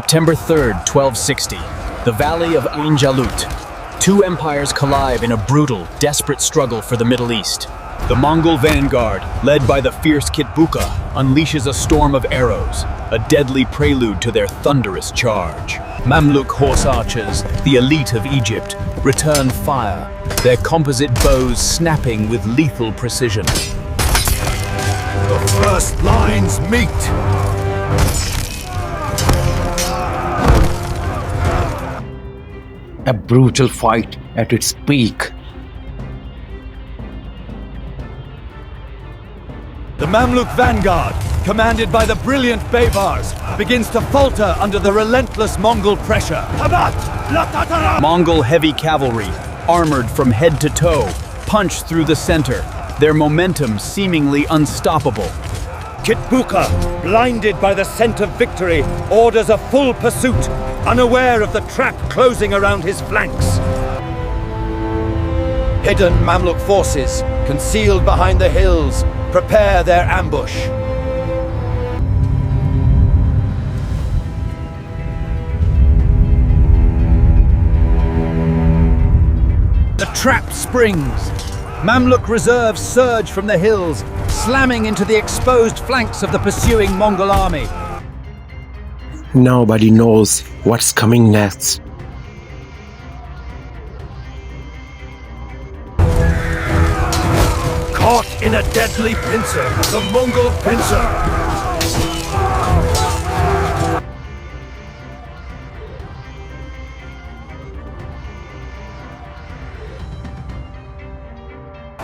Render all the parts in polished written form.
September 3rd, 1260, the Valley of Ain Jalut. Two empires collide in a brutal, desperate struggle for the Middle East. The Mongol vanguard, led by the fierce Kitbuqa, unleashes a storm of arrows, a deadly prelude to their thunderous charge. Mamluk horse archers, the elite of Egypt, return fire, their composite bows snapping with lethal precision. The first lines meet. A brutal fight at its peak. The Mamluk vanguard, commanded by the brilliant Baybars, begins to falter under the relentless Mongol pressure. Mongol heavy cavalry, armored from head to toe, punch through the center, their momentum seemingly unstoppable. Kitbuqa, blinded by the scent of victory, orders a full pursuit, unaware of the trap closing around his flanks. Hidden Mamluk forces, concealed behind the hills, prepare their ambush. The trap springs. Mamluk reserves surge from the hills, slamming into the exposed flanks of the pursuing Mongol army. Nobody knows what's coming next. Caught in a deadly pincer, the Mongol pincer.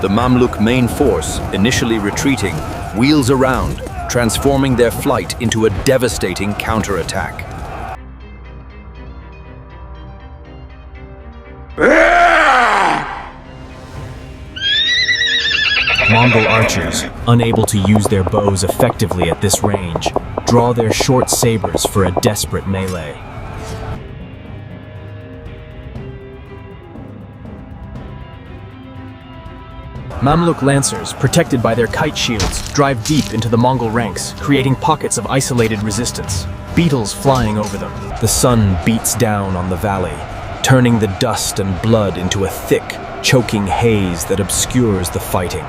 The Mamluk main force, initially retreating, wheels around, transforming their flight into a devastating counterattack. Mongol archers, unable to use their bows effectively at this range, draw their short sabers for a desperate melee. Mamluk lancers, protected by their kite shields, drive deep into the Mongol ranks, creating pockets of isolated resistance. Beetles flying over them. The sun beats down on the valley, turning the dust and blood into a thick, choking haze that obscures the fighting.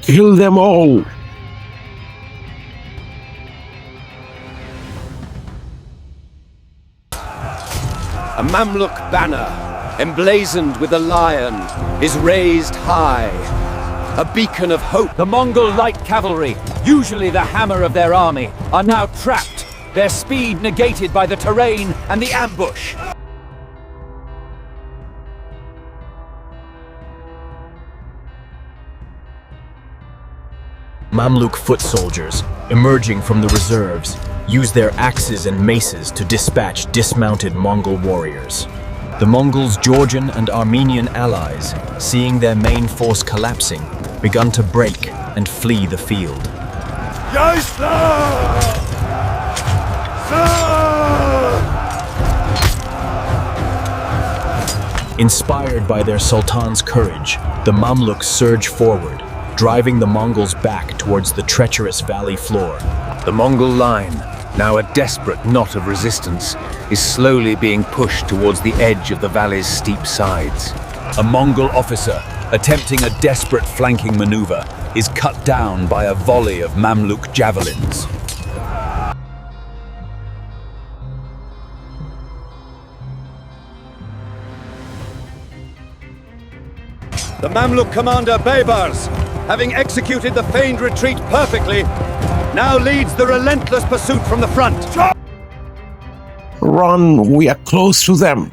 Kill them all! A Mamluk banner, emblazoned with a lion, is raised high. A beacon of hope. The Mongol light cavalry, usually the hammer of their army, are now trapped, their speed negated by the terrain and the ambush. Mamluk foot soldiers, emerging from the reserves, use their axes and maces to dispatch dismounted Mongol warriors. The Mongols' Georgian and Armenian allies, seeing their main force collapsing, begun to break and flee the field. Inspired by their Sultan's courage, the Mamluks surge forward, driving the Mongols back towards the treacherous valley floor. The Mongol line, now a desperate knot of resistance, is slowly being pushed towards the edge of the valley's steep sides. A Mongol officer, attempting a desperate flanking maneuver, is cut down by a volley of Mamluk javelins. The Mamluk commander Baybars, having executed the feigned retreat perfectly, now leads the relentless pursuit from the front. Run, we are close to them.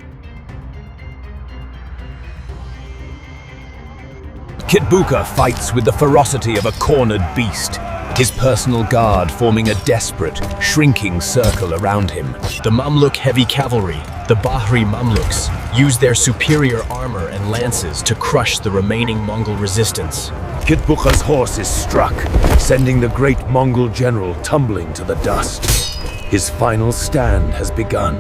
Kitbuqa fights with the ferocity of a cornered beast, his personal guard forming a desperate, shrinking circle around him. The Mamluk heavy cavalry, the Bahri Mamluks, use their superior armor and lances to crush the remaining Mongol resistance. Kitbuqa's horse is struck, sending the great Mongol general tumbling to the dust. His final stand has begun.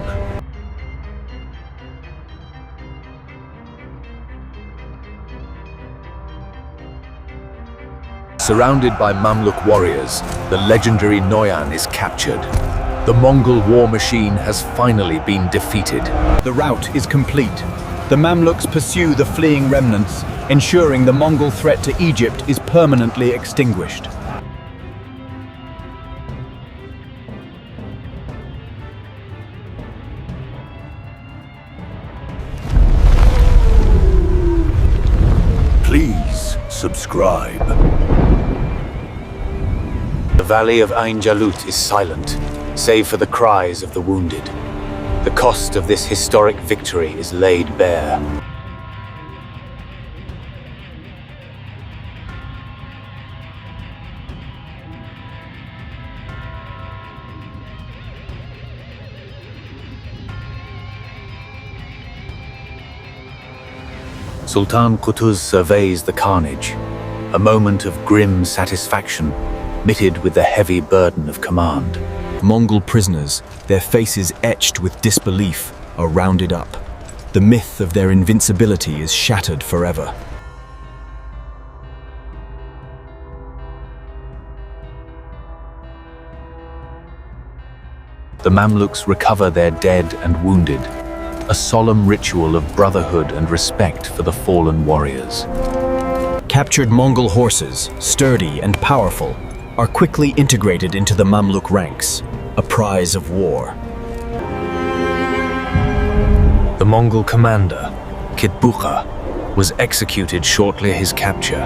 Surrounded by Mamluk warriors, the legendary Noyan is captured. The Mongol war machine has finally been defeated. The rout is complete. The Mamluks pursue the fleeing remnants, ensuring the Mongol threat to Egypt is permanently extinguished. Please subscribe. The Valley of Ain Jalut is silent, save for the cries of the wounded. The cost of this historic victory is laid bare. Sultan Qutuz surveys the carnage, a moment of grim satisfaction, mitted with the heavy burden of command. Mongol prisoners, their faces etched with disbelief, are rounded up. The myth of their invincibility is shattered forever. The Mamluks recover their dead and wounded, a solemn ritual of brotherhood and respect for the fallen warriors. Captured Mongol horses, sturdy and powerful, are quickly integrated into the Mamluk ranks, a prize of war. The Mongol commander, Kitbuqa, was executed shortly his capture.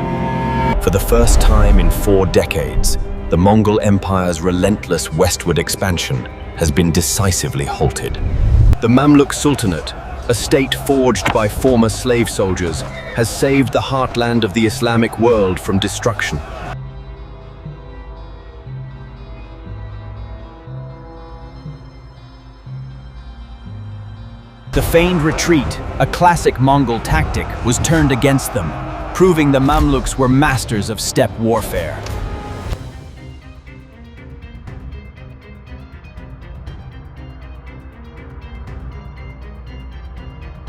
For the first time in 4 decades, the Mongol Empire's relentless westward expansion has been decisively halted. The Mamluk Sultanate, a state forged by former slave soldiers, has saved the heartland of the Islamic world from destruction. The feigned retreat, a classic Mongol tactic, was turned against them, proving the Mamluks were masters of steppe warfare.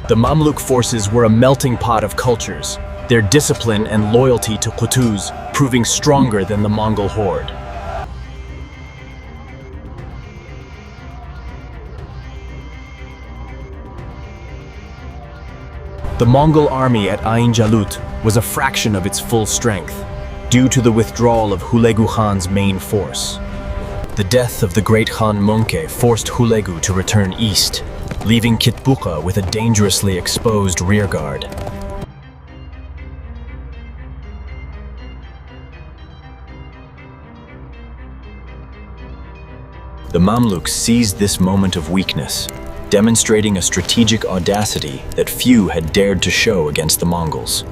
The Mamluk forces were a melting pot of cultures, their discipline and loyalty to Qutuz proving stronger than the Mongol horde. The Mongol army at Ain Jalut was a fraction of its full strength, due to the withdrawal of Hulegu Khan's main force. The death of the great Khan Möngke forced Hulegu to return east, leaving Kitbuqa with a dangerously exposed rearguard. The Mamluks seized this moment of weakness, demonstrating a strategic audacity that few had dared to show against the Mongols.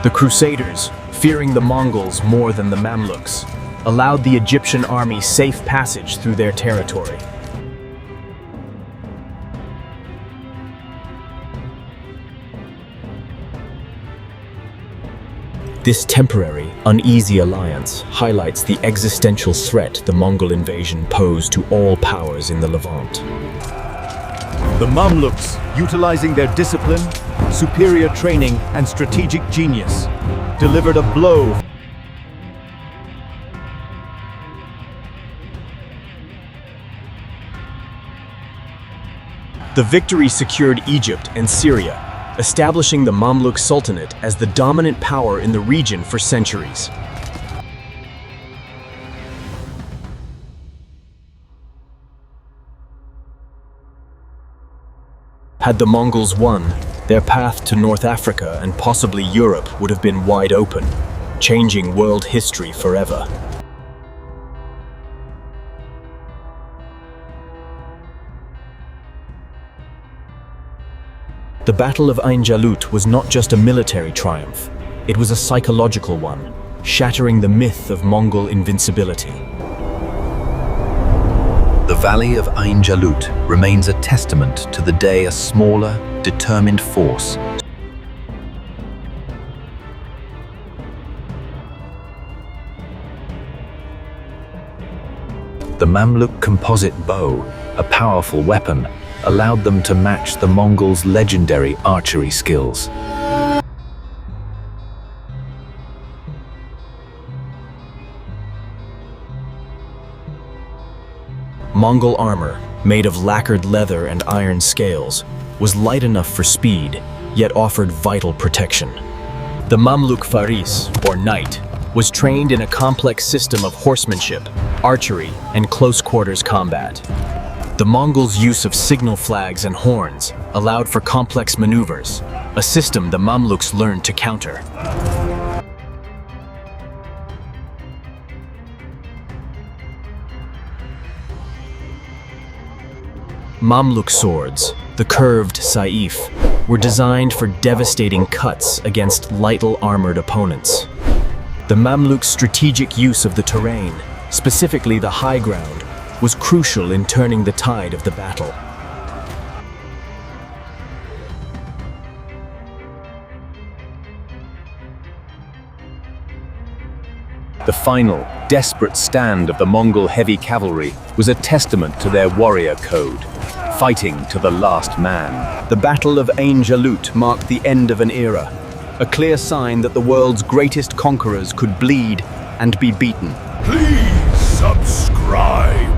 The Crusaders, fearing the Mongols more than the Mamluks, allowed the Egyptian army safe passage through their territory. This temporary, uneasy alliance highlights the existential threat the Mongol invasion posed to all powers in the Levant. The Mamluks, utilizing their discipline, superior training, and strategic genius, delivered a blow. The victory secured Egypt and Syria, establishing the Mamluk Sultanate as the dominant power in the region for centuries. Had the Mongols won, their path to North Africa and possibly Europe would have been wide open, changing world history forever. The Battle of Ain Jalut was not just a military triumph, it was a psychological one, shattering the myth of Mongol invincibility. The Valley of Ain Jalut remains a testament to the day a smaller, determined force The Mamluk composite bow, a powerful weapon, allowed them to match the Mongols' legendary archery skills. Mongol armor, made of lacquered leather and iron scales, was light enough for speed, yet offered vital protection. The Mamluk Faris, or knight, was trained in a complex system of horsemanship, archery, and close-quarters combat. The Mongols' use of signal flags and horns allowed for complex maneuvers, a system the Mamluks learned to counter. Mamluk swords, the curved saif, were designed for devastating cuts against lightly armored opponents. The Mamluks' strategic use of the terrain, specifically the high ground, was crucial in turning the tide of the battle. The final, desperate stand of the Mongol heavy cavalry was a testament to their warrior code, fighting to the last man. The Battle of Ain Jalut marked the end of an era, a clear sign that the world's greatest conquerors could bleed and be beaten. Please subscribe.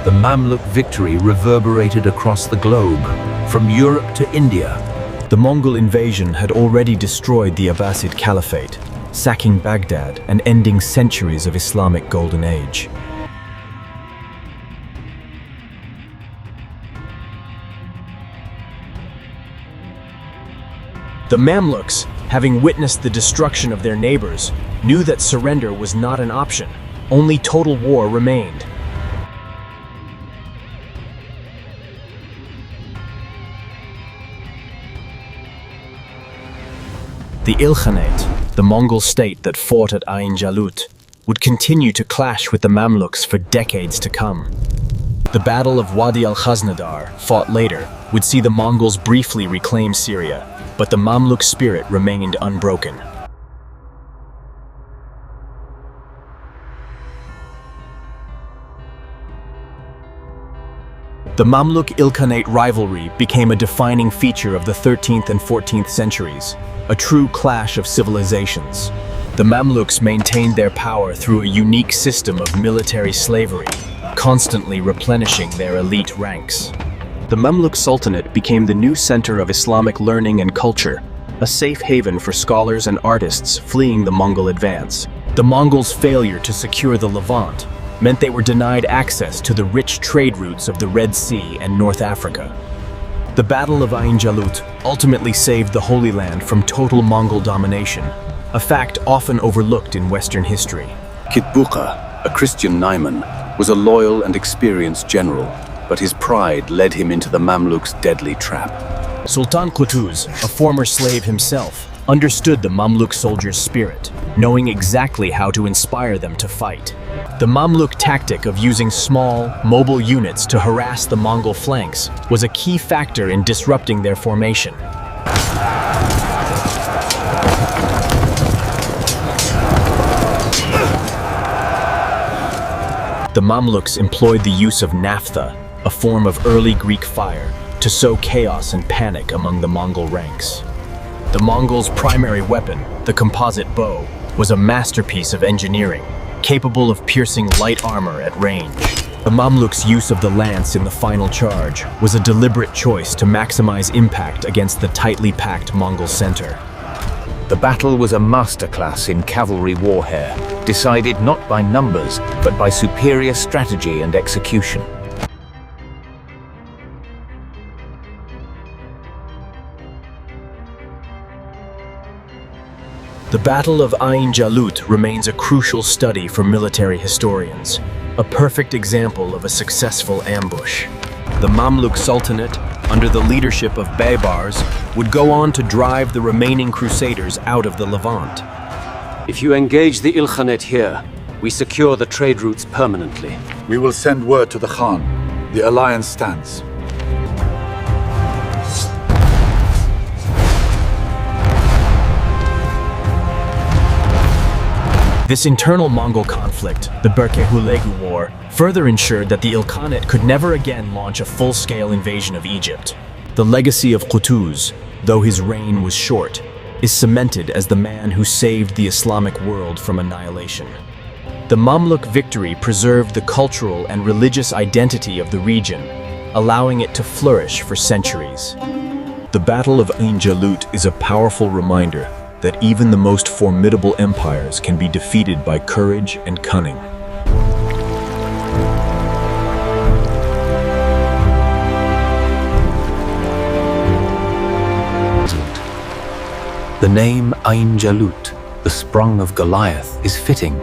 The Mamluk victory reverberated across the globe, from Europe to India. The Mongol invasion had already destroyed the Abbasid Caliphate, sacking Baghdad and ending centuries of Islamic Golden Age. The Mamluks, having witnessed the destruction of their neighbors, knew that surrender was not an option. Only total war remained. The Ilkhanate, the Mongol state that fought at Ain Jalut, would continue to clash with the Mamluks for decades to come. The Battle of Wadi al-Khaznadar, fought later, would see the Mongols briefly reclaim Syria, but the Mamluk spirit remained unbroken. The Mamluk-Ilkhanate rivalry became a defining feature of the 13th and 14th centuries, a true clash of civilizations. The Mamluks maintained their power through a unique system of military slavery, constantly replenishing their elite ranks. The Mamluk Sultanate became the new center of Islamic learning and culture, a safe haven for scholars and artists fleeing the Mongol advance. The Mongols' failure to secure the Levant meant they were denied access to the rich trade routes of the Red Sea and North Africa. The Battle of Ain Jalut ultimately saved the Holy Land from total Mongol domination, a fact often overlooked in Western history. Kitbuqa, a Christian Naiman, was a loyal and experienced general, but his pride led him into the Mamluks' deadly trap. Sultan Qutuz, a former slave himself, understood the Mamluk soldiers' spirit, knowing exactly how to inspire them to fight. The Mamluk tactic of using small, mobile units to harass the Mongol flanks was a key factor in disrupting their formation. The Mamluks employed the use of naphtha, a form of early Greek fire, to sow chaos and panic among the Mongol ranks. The Mongols' primary weapon, the composite bow, was a masterpiece of engineering, capable of piercing light armor at range. The Mamluks' use of the lance in the final charge was a deliberate choice to maximize impact against the tightly packed Mongol center. The battle was a masterclass in cavalry warfare, decided not by numbers, but by superior strategy and execution. The Battle of Ain Jalut remains a crucial study for military historians, a perfect example of a successful ambush. The Mamluk Sultanate, under the leadership of Baybars, would go on to drive the remaining crusaders out of the Levant. If you engage the Ilkhanate here, we secure the trade routes permanently. We will send word to the Khan. The alliance stands. This internal Mongol conflict, the Berke-Hulegu War, further ensured that the Ilkhanate could never again launch a full-scale invasion of Egypt. The legacy of Qutuz, though his reign was short, is cemented as the man who saved the Islamic world from annihilation. The Mamluk victory preserved the cultural and religious identity of the region, allowing it to flourish for centuries. The Battle of Ain Jalut is a powerful reminder that even the most formidable empires can be defeated by courage and cunning. The name Ain Jalut, the sprung of Goliath, is fitting,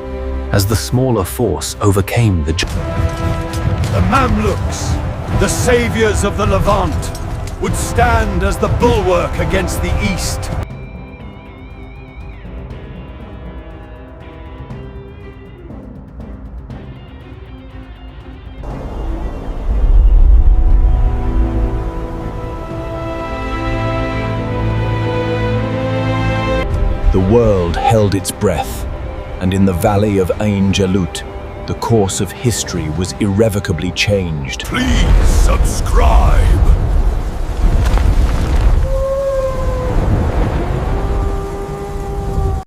as the smaller force overcame the The Mamluks, the saviors of the Levant, would stand as the bulwark against the East. The world held its breath, and in the valley of Ain Jalut, the course of history was irrevocably changed. Please subscribe.